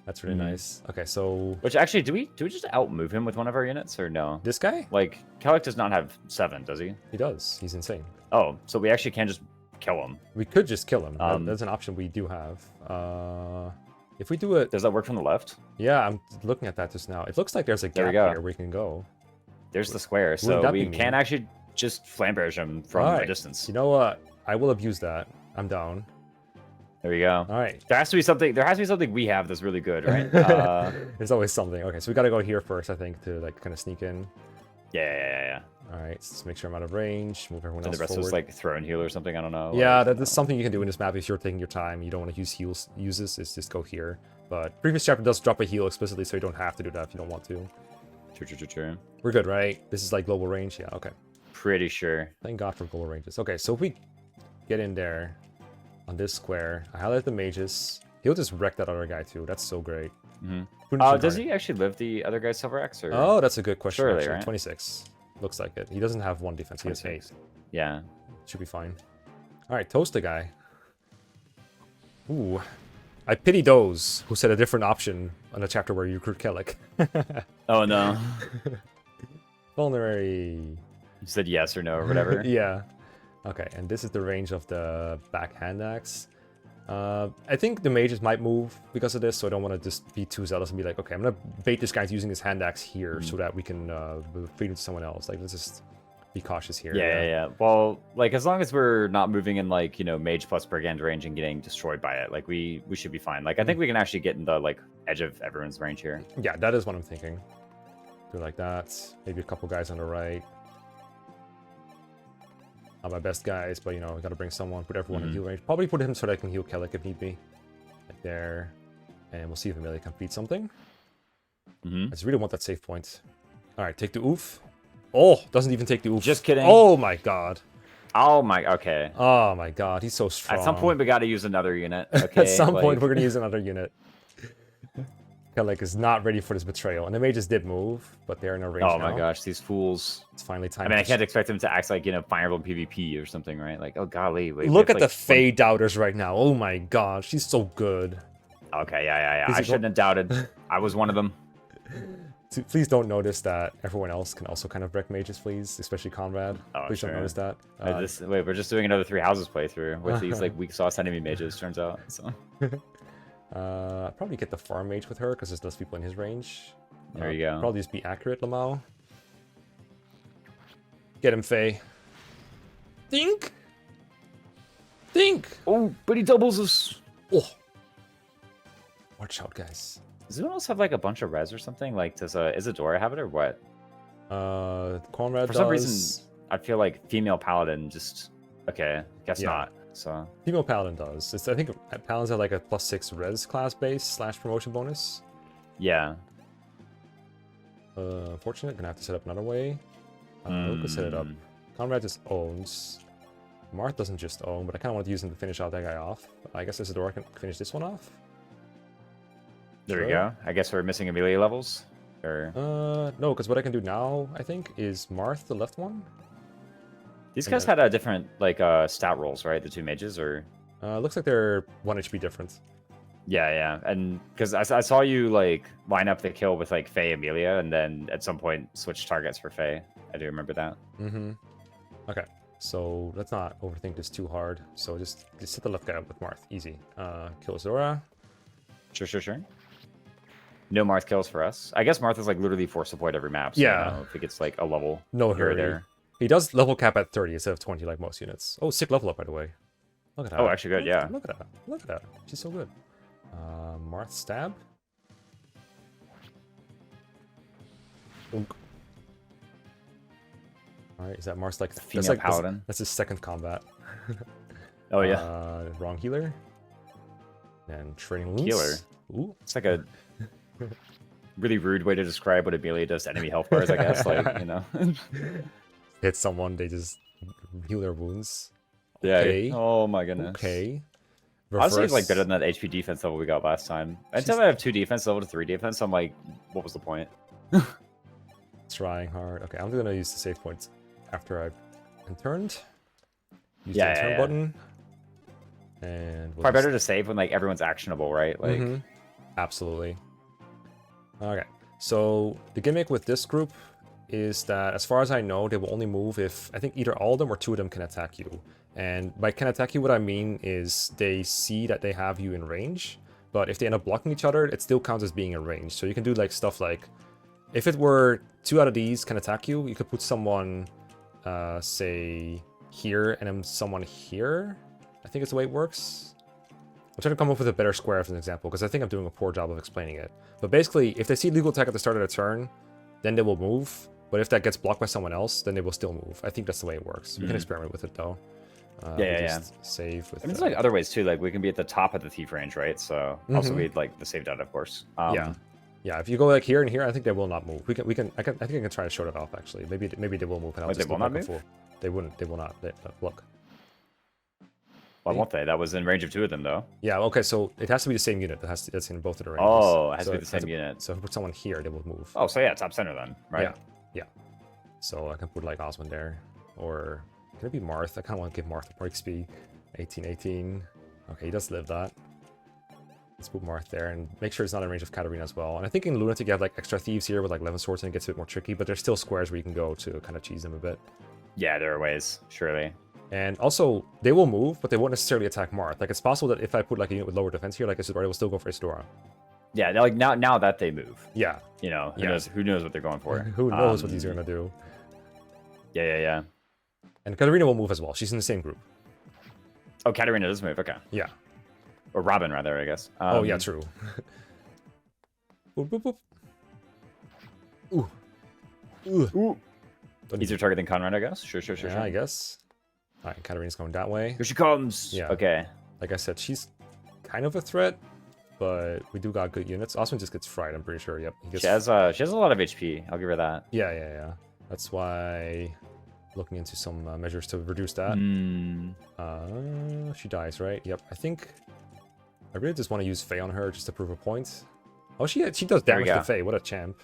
Speaker 1: That's really nice. Okay, so
Speaker 2: which actually, do we just outmove him with one of our units or no?
Speaker 1: this guy?
Speaker 2: Like Kelik does not have 7, does he?
Speaker 1: He does. He's insane.
Speaker 2: Oh, so we actually can just kill him.
Speaker 1: We could just kill him. That's an option we do have. If we do it,
Speaker 2: does that work from the left?
Speaker 1: Yeah, I'm looking at that just now. It looks like there's a gap here where we can go.
Speaker 2: There's the square, so we can actually just flamberge him from a distance.
Speaker 1: You know what? I will abuse that. I'm down.
Speaker 2: There we go.
Speaker 1: All right.
Speaker 2: There has to be something we have that's really good, right?
Speaker 1: There's always something. Okay, so we got to go here first, I think, to like kind of sneak in.
Speaker 2: Yeah.
Speaker 1: All right, let's make sure I'm out of range. Move everyone else
Speaker 2: the rest
Speaker 1: forward.
Speaker 2: was like throw and heal or something. I don't know.
Speaker 1: Yeah, that's something you can do in this map if you're taking your time. You don't want to use uses. Is just go here. But previous chapter does drop a heal explicitly, so you don't have to do that if you don't want to.
Speaker 2: True.
Speaker 1: We're good, right? This is like global range. Yeah. Okay.
Speaker 2: Pretty sure.
Speaker 1: Thank God for global ranges. Okay, so if we get in there on this square, I highlight the mages. He'll just wreck that other guy too. That's so great.
Speaker 2: Does he actually live the other guy's Silver X? Or?
Speaker 1: Oh, that's a good question.
Speaker 2: Surely,
Speaker 1: actually.
Speaker 2: right?
Speaker 1: 26. Looks like it. He doesn't have 1 defense. He has 8.
Speaker 2: Yeah.
Speaker 1: Should be fine. All right, toast the guy. Ooh. I pity those who said a different option on a chapter where you recruit Kelik.
Speaker 2: Oh, no.
Speaker 1: Vulnerary.
Speaker 2: You said yes or no or whatever.
Speaker 1: Yeah. Okay, and this is the range of the backhand axe. I think the mages might move because of this, so I don't want to just be too zealous and be like, okay, I'm going to bait this guy using his hand axe here so that we can feed him to someone else. Like, let's just be cautious here.
Speaker 2: Yeah. Well, like, as long as we're not moving in, like, you know, mage plus brigand range and getting destroyed by it, like, we should be fine. Like, I think we can actually get in the, like, edge of everyone's range here.
Speaker 1: Yeah, that is what I'm thinking. Do like that. Maybe a couple guys on the right. Not my best guys, but, you know, we gotta bring someone, put everyone in heal range. Probably put him so that I can heal Kelik if need be. Like there. And we'll see if Amelia can feed something. I just really want that save point. Alright, take the oof. Oh, doesn't even take the oof.
Speaker 2: Just kidding.
Speaker 1: Oh my god.
Speaker 2: Okay.
Speaker 1: Oh my god, he's so strong.
Speaker 2: At some point, we gotta use another unit. Okay.
Speaker 1: At some point, we're gonna use another unit. Kelik is not ready for this betrayal. And the mages did move, but they're in a range now.
Speaker 2: Oh my gosh, these fools.
Speaker 1: It's finally time.
Speaker 2: I mean, I can't expect them to act like, you know, Fire Emblem PvP or something, right? Like, oh golly.
Speaker 1: Look at the Fae doubters right now. Oh my god, she's so good.
Speaker 2: Okay, yeah. I shouldn't have doubted. I was one of them.
Speaker 1: Please don't notice that everyone else can also kind of wreck mages, please, especially Conrad.
Speaker 2: Oh,
Speaker 1: please don't notice that.
Speaker 2: Wait, we're just doing another 3 houses playthrough with these like weak sauce enemy mages, turns out. So.
Speaker 1: Probably get the farm mage with her because there's less people in his range.
Speaker 2: There you go.
Speaker 1: Probably just be accurate, Lamau. Get him, Faye. Think.
Speaker 2: Oh, but he doubles us.
Speaker 1: Oh. Watch out, guys.
Speaker 2: Does anyone else have like a bunch of res or something? Like, does Isadora have it or what?
Speaker 1: Conrad
Speaker 2: For some reason, I feel like female paladin just... Okay, guess not. So
Speaker 1: female paladin does. I think paladins have like a +6 res class base / promotion bonus.
Speaker 2: Yeah.
Speaker 1: Unfortunate, gonna have to set up another way. Luca set it up. Conrad just owns. Marth doesn't just own, but I kind of want to use him to finish out that guy off. I guess Isadora can finish this one off.
Speaker 2: There we go. I guess we're missing Amelia levels? Or...
Speaker 1: No, because what I can do now, I think, is Marth, the left one.
Speaker 2: These guys had a different, like, stat rolls, right? The 2 mages, or...
Speaker 1: Looks like they're 1 HP different.
Speaker 2: Yeah. And because I saw you, like, line up the kill with, like, Faye Amelia, and then at some point switch targets for Faye. I do remember that.
Speaker 1: Okay, so let's not overthink this too hard. So just set the left guy up with Marth. Easy. Kill Zora.
Speaker 2: Sure. No Marth kills for us. I guess Marth is, like, literally force support every map. So I don't know if it gets, like, a level
Speaker 1: no
Speaker 2: here
Speaker 1: hurry.
Speaker 2: or there.
Speaker 1: He does level cap at 30 instead of 20 like most units. Oh, sick level up, by the way. Look at that.
Speaker 2: Oh, actually good, yeah.
Speaker 1: Look at that. She's so good. Marth stab. Alright, is that Marth's like...
Speaker 2: Female paladin?
Speaker 1: That's his second combat.
Speaker 2: Oh, yeah.
Speaker 1: Wrong healer. And training wounds.
Speaker 2: Healer?
Speaker 1: Ooh.
Speaker 2: It's like a really rude way to describe what Amelia does to enemy health bars, I guess. Like, you know.
Speaker 1: Hit someone, they just heal their wounds.
Speaker 2: Okay. Yeah. Oh my goodness.
Speaker 1: Okay.
Speaker 2: Honestly, it's like better than that HP defense level we got last time. Anytime I have 2 defense level to 3 defense, I'm like, what was the point?
Speaker 1: Trying hard. Okay, I'm gonna use the save points after I've turned. Use
Speaker 2: Yeah,
Speaker 1: the turn
Speaker 2: yeah.
Speaker 1: button. And
Speaker 2: Probably better to save when like everyone's actionable, right? Like,
Speaker 1: absolutely. Okay, so the gimmick with this group is that, as far as I know, they will only move if I think either all of them or two of them can attack you. And by can attack you, what I mean is they see that they have you in range, but if they end up blocking each other, it still counts as being in range. So you can do like stuff like, if it were 2 out of these can attack you, you could put someone, say, here and then someone here. I think it's the way it works. I'm trying to come up with a better square as an example, because I think I'm doing a poor job of explaining it. But basically, if they see legal attack at the start of their turn, then they will move. But if that gets blocked by someone else, then they will still move. I think that's the way it works. We can experiment with it, though. Save with.
Speaker 2: I mean, there's like other ways too. Like we can be at the top of the thief range, right? So also we'd like the saved out, of course.
Speaker 1: Yeah. If you go like here and here, I think they will not move. I think I can try to show it off actually. Maybe they will move. And I'll
Speaker 2: they will not move.
Speaker 1: They wouldn't. They will not. Look.
Speaker 2: Why won't they? That was in range of 2 of them, though.
Speaker 1: Yeah. Okay. So it has to be the same unit. That's in both of the ranges.
Speaker 2: Oh, it has to be the same unit.
Speaker 1: So if I put someone here, they will move.
Speaker 2: Oh, so yeah, top center then, right?
Speaker 1: Yeah. So I can put like Osmond there, or can it be Marth? I kind of want to give Marth a break speed. 18. Okay, he does live that. Let's put Marth there and make sure it's not in range of Katarina as well. And I think in Lunatic you have like extra thieves here with like 11 swords and it gets a bit more tricky, but there's still squares where you can go to kind of cheese them a bit.
Speaker 2: Yeah, there are ways, surely.
Speaker 1: And also, they will move, but they won't necessarily attack Marth. Like, it's possible that if I put like a unit with lower defense here, like Isidora, they will still go for Isidora.
Speaker 2: Yeah, like now that they move.
Speaker 1: Yeah.
Speaker 2: You know, who knows what they're going for.
Speaker 1: Who knows what these are going to do.
Speaker 2: Yeah.
Speaker 1: And Katarina will move as well. She's in the same group.
Speaker 2: Oh, Katarina does move, okay.
Speaker 1: Yeah.
Speaker 2: Or Robin, rather, I guess.
Speaker 1: Oh, yeah, true. Boop, boop, boop. Ooh.
Speaker 2: Easier target than Conrad, I guess. Sure.
Speaker 1: Yeah, I guess. All right, Katarina's going that way.
Speaker 2: Here she comes.
Speaker 1: Yeah.
Speaker 2: Okay.
Speaker 1: Like I said, she's kind of a threat, but we do got good units. Osmond just gets fried, I'm pretty sure. Yep.
Speaker 2: She has a lot of HP. I'll give her that.
Speaker 1: Yeah. That's why looking into some measures to reduce that. She dies, right? Yep. I think I really just want to use Faye on her just to prove a point. Oh, she does damage to Faye. What a champ.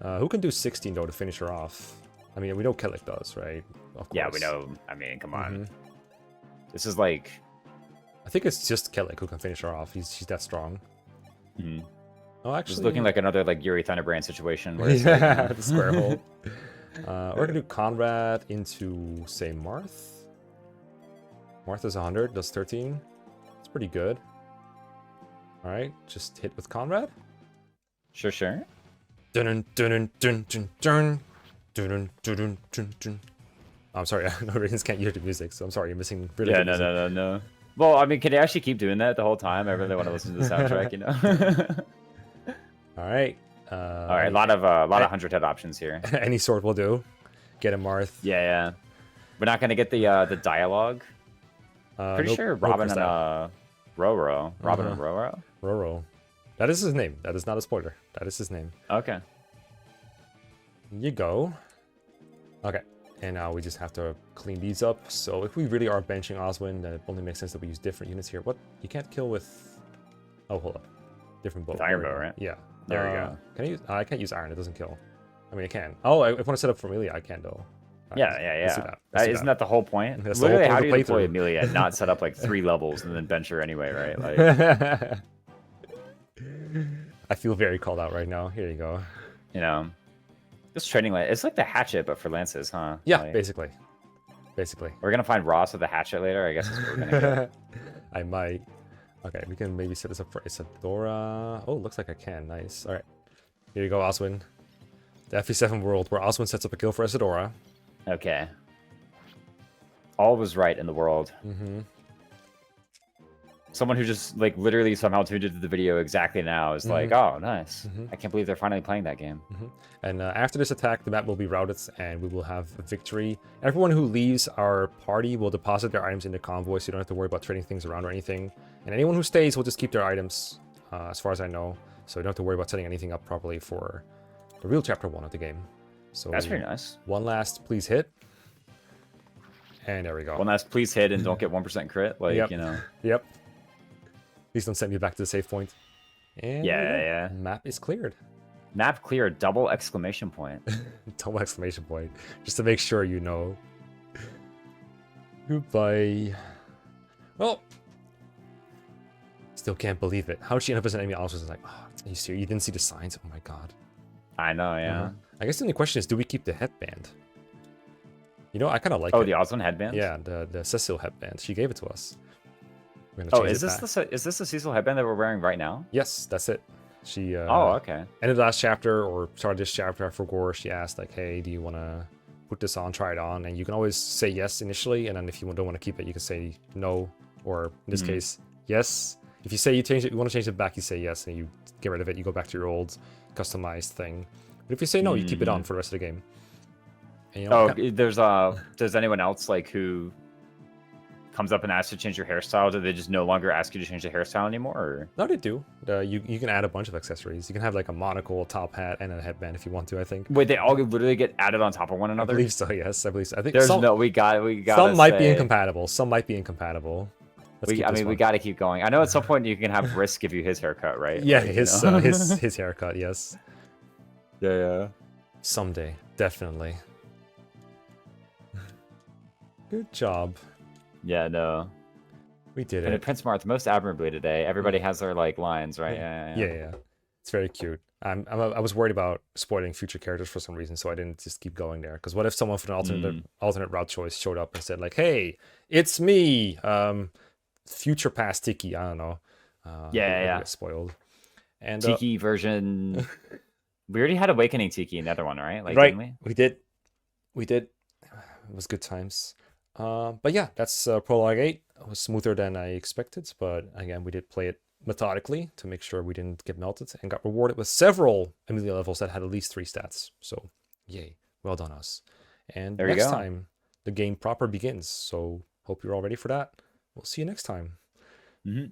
Speaker 1: Who can do 16 though to finish her off? I mean, we know Kelik does, right? Of course.
Speaker 2: Yeah, we know. I mean, come on. This is like...
Speaker 1: I think it's just Kelik who can finish her off. She's that strong. Oh, actually...
Speaker 2: It's looking like another like Yuri Thunderbrand situation. Where it's
Speaker 1: the square hole. We're going to do Conrad into, say, Marth. Marth is 100, does 13. It's pretty good. Alright, just hit with Conrad.
Speaker 2: Sure.
Speaker 1: Dun dun dun dun dun. I'm sorry, no Radiants can't hear the music, so I'm sorry, you're missing really good music.
Speaker 2: No. Well, I mean, can they actually keep doing that the whole time? I really want to listen to the soundtrack, you know?
Speaker 1: Alright.
Speaker 2: Alright, a lot of 100 head options here.
Speaker 1: Any sword will do. Get a Marth.
Speaker 2: Yeah. We're not going to get the dialogue. Pretty sure Robin and Roro. Robin and Roro?
Speaker 1: Roro. That is his name. That is not a spoiler. That is his name.
Speaker 2: Okay.
Speaker 1: You go. Okay. And now we just have to clean these up. So if we really are benching Oswin, then it only makes sense that we use different units here. What? You can't kill with... Oh, hold up. Different bow.
Speaker 2: Iron bow, right?
Speaker 1: Yeah.
Speaker 2: There we go.
Speaker 1: Can I use... I can't use iron. It doesn't kill. I mean, I can. Oh, if I want to set up for Amelia, I can, though. Right,
Speaker 2: yeah.
Speaker 1: Let's do that.
Speaker 2: Isn't that the whole point?
Speaker 1: That's
Speaker 2: Literally,
Speaker 1: the whole
Speaker 2: how
Speaker 1: point
Speaker 2: do you
Speaker 1: of the
Speaker 2: deploy
Speaker 1: playthrough.
Speaker 2: Amelia and not set up like 3 levels and then bench her anyway, right? Like...
Speaker 1: I feel very called out right now. Here you go.
Speaker 2: You know, this training land, it's like the hatchet, but for lances, huh?
Speaker 1: Yeah,
Speaker 2: like,
Speaker 1: basically. We're
Speaker 2: gonna find Ross with the hatchet later. I guess that's what we're gonna get.
Speaker 1: I might. Okay, we can maybe set this up for Isadora. Oh, looks like I can. Nice. All right. Here you go, Oswin. The FE7 world where Oswin sets up a kill for Isadora.
Speaker 2: Okay. All was right in the world. Someone who just like literally somehow tuned into the video exactly now is like, oh, nice. I can't believe they're finally playing that game.
Speaker 1: And after this attack, the map will be routed and we will have a victory. Everyone who leaves our party will deposit their items in the convoy, so you don't have to worry about trading things around or anything. And anyone who stays will just keep their items, as far as I know. So you don't have to worry about setting anything up properly for the real chapter 1 of the game. So
Speaker 2: that's pretty nice.
Speaker 1: One last please hit. And there we go.
Speaker 2: One last please hit and don't get 1% crit. Like, you know.
Speaker 1: Yep. Please don't send me back to the save point. And
Speaker 2: yeah.
Speaker 1: map is cleared.
Speaker 2: Map clear, double exclamation point.
Speaker 1: Double exclamation point. Just to make sure you know. Goodbye. Well, still can't believe it. How did she end up as an enemy? I was like, oh, you serious? You didn't see the signs? Oh my god.
Speaker 2: I know, yeah.
Speaker 1: I guess the only question is, do we keep the headband? You know, I kind of like it.
Speaker 2: Oh, the Oswin headband?
Speaker 1: Yeah, the Cecil headband. She gave it to us. We're gonna
Speaker 2: Oh,
Speaker 1: change
Speaker 2: is
Speaker 1: it
Speaker 2: this
Speaker 1: back.
Speaker 2: the is this the Cecil headband that we're wearing right now?
Speaker 1: Yes, that's it. She
Speaker 2: Oh, okay.
Speaker 1: ended the last chapter or started this chapter, I forgot. She asked like, hey, do you want to put this on, try it on? And you can always say yes initially, and then if you don't want to keep it, you can say no, or in this case, yes. If you say you want to change it back, you say yes, and you get rid of it. You go back to your old customized thing. But if you say no, you keep it on for the rest of the game. And, you know,
Speaker 2: Does anyone else like who comes up and asks to change your hairstyle? Do they just no longer ask you to change the hairstyle anymore? Or?
Speaker 1: No, they do. You can add a bunch of accessories. You can have like a monocle, a top hat, and a headband if you want to. I think.
Speaker 2: Wait, they all literally get added on top of one another?
Speaker 1: I believe so. Yes, I believe so. I think
Speaker 2: there's
Speaker 1: some,
Speaker 2: no. We got.
Speaker 1: Some might be incompatible. Some might be incompatible.
Speaker 2: We got to keep going. I know at some point you can have Risk give you his haircut, right?
Speaker 1: Yeah,
Speaker 2: like,
Speaker 1: his haircut. Yes.
Speaker 2: Yeah.
Speaker 1: Someday, definitely. Good job.
Speaker 2: Yeah, no.
Speaker 1: We did
Speaker 2: And
Speaker 1: it.
Speaker 2: Prince Marth most admirably today. Everybody has their like lines, right?
Speaker 1: Yeah. It's very cute. I was worried about spoiling future characters for some reason, so I didn't just keep going there. Because what if someone from an alternate route choice showed up and said like, "Hey, it's me, future past Tiki." I don't know. Get spoiled. And
Speaker 2: Tiki version. We already had Awakening Tiki in the other one, right? Like,
Speaker 1: right.
Speaker 2: Didn't
Speaker 1: we did. It was good times. But yeah, that's Prologue 8. It was smoother than I expected, but again, we did play it methodically to make sure we didn't get melted, and got rewarded with several Amelia levels that had at least 3 stats. So, yay. Well done, us. And next time, the game proper begins. So, hope you're all ready for that. We'll see you next time.
Speaker 2: Mm-hmm.